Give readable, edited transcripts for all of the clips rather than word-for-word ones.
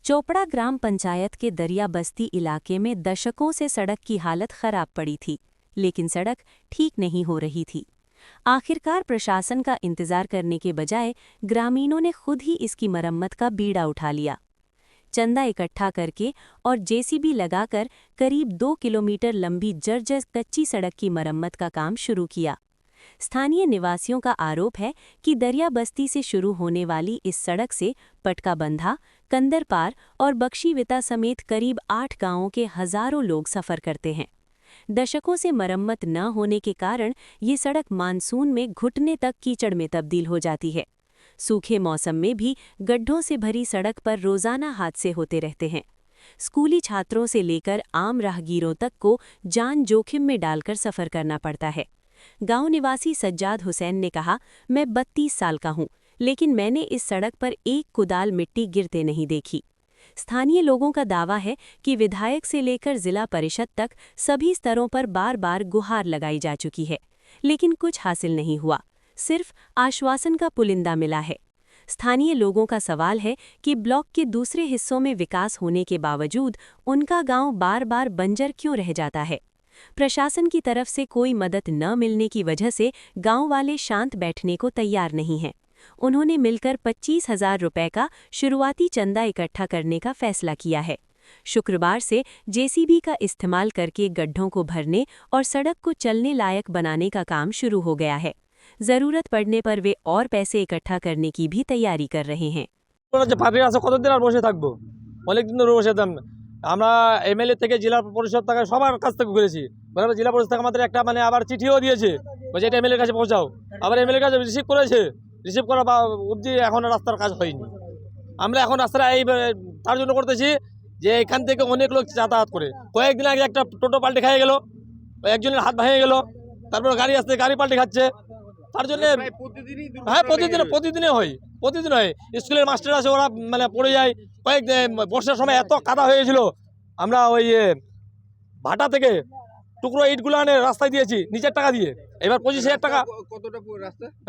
चोपड़ा ग्राम पंचायत के दरिया बस्ती इलाके में दशकों से सड़क की हालत खराब पड़ी थी, लेकिन सड़क ठीक नहीं हो रही थी। आखिरकार प्रशासन का इंतजार करने के बजाय ग्रामीणों ने खुद ही इसकी मरम्मत का बीड़ा उठा लिया। चंदा इकट्ठा करके और जेसीबी लगाकर करीब 2 किलोमीटर लंबी जर्जर कच्ची सड़क की मरम्मत का काम शुरू किया। स्थानीय निवासियों का आरोप है कि दरिया बस्ती से शुरू होने वाली इस सड़क से पटकाबंधा, कंदरपार और बख्शीविता समेत करीब 8 गांवों के हजारों लोग सफर करते हैं। दशकों से मरम्मत न होने के कारण ये सड़क मानसून में घुटने तक कीचड़ में तब्दील हो जाती है। सूखे मौसम में भी गड्ढों से भरी सड़क पर रोजाना हादसे होते रहते हैं। स्कूली छात्रों से लेकर आम राहगीरों तक को जान जोखिम में डालकर सफर करना पड़ता है। गांव निवासी सज्जाद हुसैन ने कहा, मैं 32 साल का हूं, लेकिन मैंने इस सड़क पर एक कुदाल मिट्टी गिरते नहीं देखी। स्थानीय लोगों का दावा है कि विधायक से लेकर जिला परिषद तक सभी स्तरों पर बार बार गुहार लगाई जा चुकी है, लेकिन कुछ हासिल नहीं हुआ, सिर्फ आश्वासन का पुलिंदा मिला है। स्थानीय लोगों का सवाल है कि ब्लॉक के दूसरे हिस्सों में विकास होने के बावजूद उनका गांव बार बार बंजर क्यों रह जाता है। प्रशासन की तरफ से कोई मदद न मिलने की वजह से गांव वाले शांत बैठने को तैयार नहीं हैं। उन्होंने मिलकर 25,000 रुपए का शुरुआती चंदा इकट्ठा करने का फैसला किया है। शुक्रवार से जेसीबी का इस्तेमाल करके गड्ढों को भरने और सड़क को चलने लायक बनाने का काम शुरू हो गया है। जरूरत पड़ने पर वे और पैसे इकट्ठा करने की भी तैयारी कर रहे हैं। আমরা এমএলএ থেকে জেলা পরিষদ থেকে সবার কাছ থেকে ঘুরেছি, জেলা পরিষদ থেকে আমাদের একটা আবার চিঠিও দিয়েছে, বলছে এটা এমএলএর কাছে পৌঁছাও। আবার এমএলএর কাছে রিসিভ করেছে, রিসিভ করা অবধি এখন রাস্তার কাজ হয়নি। আমরা এখন রাস্তাটা এই তার জন্য করতেছি যে এখান থেকে অনেক লোক যাতায়াত করে। কয়েকদিন আগে একটা টোটো পাল্টে খেয়ে গেল, একজনের হাত ভেঙে গেল, তারপর গাড়ি আসতে গাড়ি পাল্টে খাচ্ছে। তার জন্য হ্যাঁ প্রতিদিনে হয়, প্রতিদিন হয়। স্কুলের মাস্টার আছে, ওরা পড়ে যায়। বর্ষার সময় এত কাদা হয়েছিল, আমরা ওই ভাটা থেকে টুকরো ইটগুলো আনে রাস্তায় দিয়েছি নিচের টাকা দিয়ে। এবার 25,000 টাকা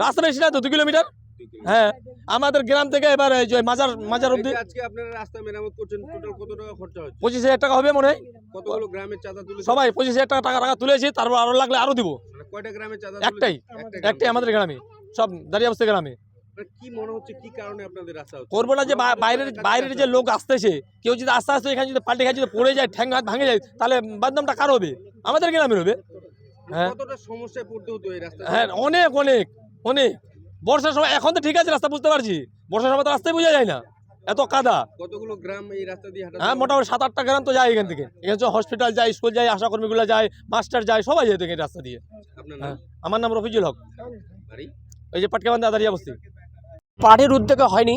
রাস্তা বেশি না তো, 2 কিলোমিটার। হ্যাঁ, আমাদের গ্রাম থেকে এবার মাজার অব্দি 25,000 টাকা হবে মনে হয়। সবাই 25,000 টাকা তুলেছি, তারপর আরো লাগলে আরো দিব। একটাই আমাদের গ্রামে, সব দাঁড়িয়ে বসতে গ্রামে। কি মনে হচ্ছে কি কারণে আপনাদের রাস্তা করবো না যে বাইরের যে লোক আসতেছে, কেউ যদি আস্তে আস্তে এখানে যদি পাল্টে খায়, যদি পড়ে যায়, ঠ্যাং হাত ভাঙে যায়, তাহলে বদনামটা কার হবে? আমাদের গ্রামের হবে। হ্যাঁ, কতটা সমস্যায় পড়তে হতো এই রাস্তা? হ্যাঁ, অনেক অনেক অনেক। বর্ষার সময় এখন তো ঠিক আছে, রাস্তা বুঝতে পারছি, বর্ষার সময় তো রাস্তায় বোঝা যায় না, এত কাদা। কতগুলো গ্রাম এই রাস্তা দিয়ে হাঁটা? হ্যাঁ, মোটামুটি 7-8টা গ্রাম তো যায় এখান থেকে। এখানে হসপিটাল যায়, স্কুল যায়, আশাকর্মীগুলো যায়, মাস্টার যায়, সবাই যায় এই রাস্তা দিয়ে। আমার নাম রফিজুল হক, এই যে পাটকাবান্ধা দাঁড়িয়ে বসছি। পার্টির উদ্যোগে হয়নি,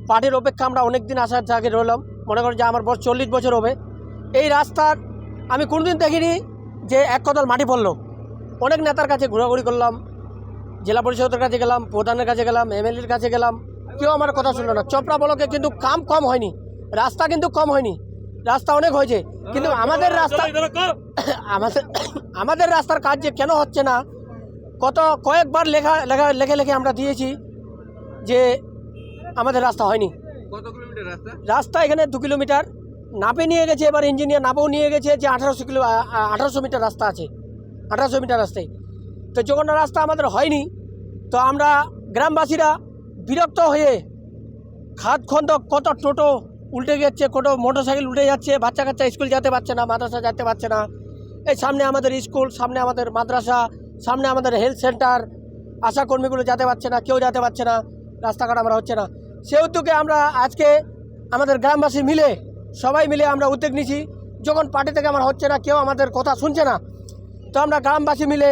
পার্টির অপেক্ষা আমরা অনেক দিন আসার জায়গায় রইলাম। মনে করেন যে আমার বয়স 40 বছর হবে। এই রাস্তার আমি কোনোদিন দেখিনি যে এক কদল মাটি পড়লো। অনেক নেতার কাছে ঘোরাঘুরি করলাম, জেলা পরিষদের কাছে গেলাম, প্রধানের কাছে গেলাম, এমএলএর কাছে গেলাম, কেউ আমার কথা শুনলো না। চোপড়া ব্লকে কিন্তু কাম কম হয়নি, রাস্তা কিন্তু কম হয়নি, রাস্তা অনেক হয়েছে, কিন্তু আমাদের রাস্তার কাজ যে কেন হচ্ছে না, কয়েকবার লেখে আমরা দিয়েছি যে আমাদের রাস্তা হয়নি। কত কিলোমিটার রাস্তা? রাস্তা এখানে 2 কিলোমিটার নাপে নিয়ে গেছে, এবার ইঞ্জিনিয়ার নাপেও নিয়ে গেছে যে 1800 মিটার রাস্তা আছে, 1800 মিটার রাস্তায়। তো যখন রাস্তা আমাদের হয়নি, তো আমরা গ্রামবাসীরা বিরক্ত হয়ে খাদ খন্দক, কত টোটো উল্টে যাচ্ছে, কত মোটরসাইকেল উল্টে যাচ্ছে, বাচ্চা কাচ্চা স্কুল যেতে পারছে না, মাদ্রাসা যেতে পারছে না। এই সামনে আমাদের স্কুল, সামনে আমাদের মাদ্রাসা, সামনে আমাদের হেলথ সেন্টার, আশাকর্মীগুলো যেতে পারছে না, কেউ যেতে পারছে না, রাস্তাঘাট আমরা হচ্ছে না। সেহেতুকে আমরা আজকে আমাদের গ্রামবাসী মিলে, সবাই মিলে আমরা উদ্যোগ নিয়েছি। যখন পার্টি থেকে আমার হচ্ছে না, কেউ আমাদের কথা শুনছে না, তো আমরা গ্রামবাসী মিলে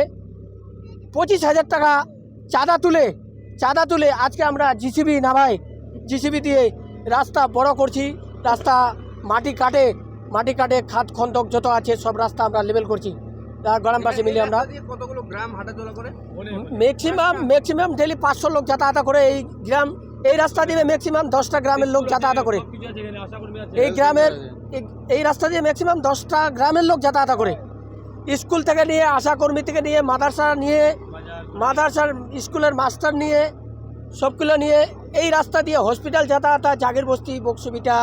25,000 টাকা চাঁদা তুলে আজকে আমরা জিসিবি দিয়ে রাস্তা বড় করছি। রাস্তা মাটি কাটে খাদ খন্দক যত আছে সব রাস্তা আমরা লেভেল করছি। গ্রামবাসী মিলে আমরা কতগুলো গ্রাম হাঁটাচলা করে? ম্যাক্সিমাম ডেলি 500 লোক যাতায়াত করে। এই রাস্তা দিয়ে ম্যাক্সিমাম 10টা গ্রামের লোক যাতায়াত করে। এই রাস্তা দিয়ে ম্যাক্সিমাম 10টা গ্রামের লোক যাতায়াত করে। স্কুল থেকে নিয়ে, আশাকর্মী থেকে নিয়ে, মাদ্রাসার স্কুলের মাস্টার নিয়ে, সবগুলো নিয়ে এই রাস্তা দিয়ে হসপিটাল যাতায়াত, জাগির বস্তি, বক্সবিটা,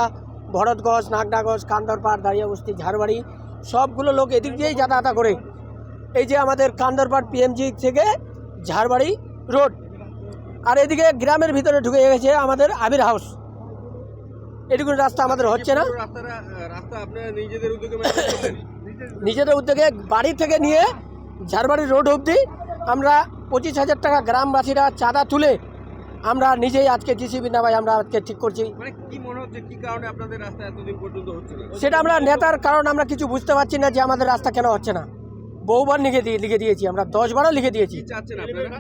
ভরতগঞ্জ, নাগডাগঞ্জ, কান্দরপাড়, দাঁড়িয়াবস্তি, ঝাড়বাড়ি সবগুলো লোক এদিক দিয়েই যাতায়াত করে। এই যে আমাদের কান্দরপাড় পিএমজি থেকে ঝাড়বাড়ি রোড, আর এদিকে গ্রামের ভিতরে ঢুকে গেছে আমাদের আবির হাউস। এটুকু রাস্তা আমাদের হচ্ছে না। পুরো রাস্তা আপনারা নিজেদের উদ্যোগে মেরামত করলেন? নিজেদের উদ্যোগে বাড়ি থেকে নিয়ে ঝাড়বাড়ি রোড অবধি আমরা 25,000 টাকা গ্রামবাসীরা চাঁদা তুলে আমরা নিজেই আজকে জিসিবি নামাই আমরা আজকে ঠিক করছি। মানে কি মনে হচ্ছে, কি কারণে আপনাদের রাস্তা এতদিন পর্যন্ত হচ্ছে না? সেটা আমরা নেতার কারণ আমরা কিছু বুঝতে পারছি না যে আমাদের রাস্তা কেন হচ্ছে না। বহুবার লিখে দিয়েছি, আমরা 10 বারও লিখে দিয়েছি। কি চাচ্ছেন আপনারা?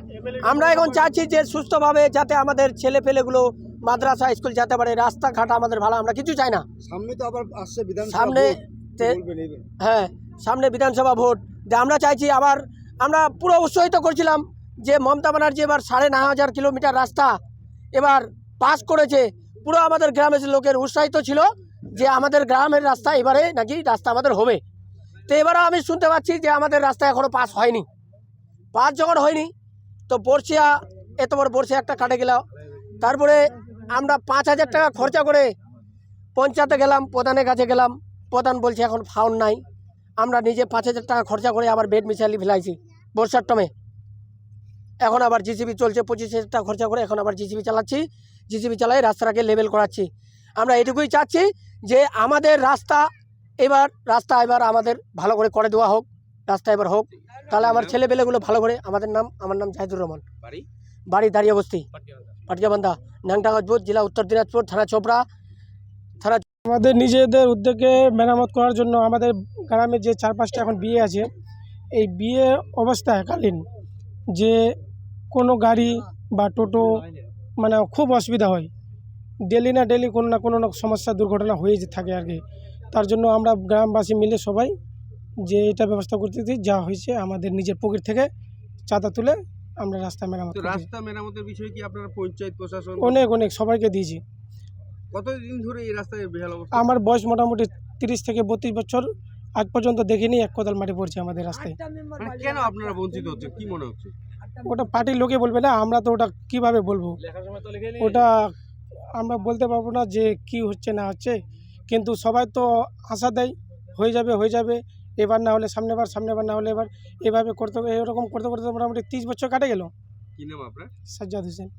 আমরা এখন চাচ্ছি যে সুস্থভাবে যাতে আমাদের ছেলেপেলেগুলো মাদ্রাসা স্কুল যেতে পারে, রাস্তাঘাট আমাদের ভালো, আমরা কিছু চাই না। সামনে তো আবার আসছে বিধানসভা সামনে ভোট, কি তে- বলবেন এই ব্যাপারে? হ্যাঁ, সামনে বিধানসভা ভোট, যে আমরা চাইছি আবার আমরা পুরো উৎসাহিত করছিলাম যে মমতা ব্যানার্জি এবার 9,500 কিলোমিটার রাস্তা এবার পাস করেছে। পুরো আমাদের গ্রামের লোকের উৎসাহিত ছিল যে আমাদের গ্রামের রাস্তা এবারে নাকি রাস্তা আমাদের হবে। তো এবারও আমি শুনতে পাচ্ছি যে আমাদের রাস্তা এখনও পাস হয়নি। পাস যখন হয়নি তো বর্ষিয়া, এত বড় বর্ষিয়া একটা কাটে গেল। তারপরে আমরা 5,000 টাকা খরচা করে পঞ্চায়েতে গেলাম, প্রধানের কাছে গেলাম, প্রধান বলছে এখন ফাউন্ড নাই। আমরা নিজে 5,000 টাকা খরচা করে আবার বেড মিশালি ফেলাইছি বর্ষার টমে। এখন আবার জিসিবি চলছে, 25,000 টাকা খরচা করে এখন আবার জিসিবি চালাচ্ছি। জিসিবি চালাই রাস্তাটাকে লেভেল করাচ্ছি। আমরা এটুকুই চাচ্ছি যে আমাদের রাস্তা এবার আমাদের ভালো করে দেওয়া হোক, রাস্তা এবার হোক, তাহলে আমার ছেলেপেলেগুলো ভালো করে। আমার নাম জাহিদুর রহমান, বাড়ি দাঁড়িয়াবস্তি, পাটিয়াবান্ধা, ন্যাংটাগঞ্জ, জেলা উত্তর দিনাজপুর, থানা চোপড়া, থানা। আমাদের নিজেদের উদ্যোগে মেরামত করার জন্য আমাদের গ্রামে যে 4-5টা এখন বিয়ে আছে, এই বিয়ে অবস্থাকালীন যে কোনো গাড়ি বা টোটো মানে খুব অসুবিধা হয়। ডেলি না ডেলি কোনো না কোনো সমস্যা দুর্ঘটনা হয়ে থাকে আর কি। তার জন্য আমরা গ্রামবাসী মিলে সবাই যে এটা ব্যবস্থা করতেছি, যা হয়েছে আমাদের নিজের পকেট থেকে চাঁদা তুলে আমরা রাস্তা মেরামত তো করছি। রাস্তা মেরামতের বিষয়ে কি আপনারা পঞ্চায়েত প্রশাসন অনেক সবাইকে দিয়েছি। কতদিন ধরে এই রাস্তায় বেহাল অবস্থা? আমার বয়স মোটামুটি 30 থেকে 32 বছর, আজ পর্যন্ত দেখিনি এক কোদাল মাটি পড়ছে আমাদের রাস্তায়। মানে কেন আপনারা বঞ্চিত হচ্ছে, কি মনে হচ্ছে? ওটা পার্টির লোকে বলবে না, আমরা তো ওটা কিভাবে বলবো? ওটা আমরা বলতে পারবো না যে কি হচ্ছে না হচ্ছে, কিন্তু সবাই তো আশা দেয় হয়ে যাবে, এবার না হলে সামনেবার না হলে এবার, এভাবে এরকম করতে মোটামুটি 30 বছর কাটে গেল। কি নাম আপনার? সাজ্জাদ হোসেন।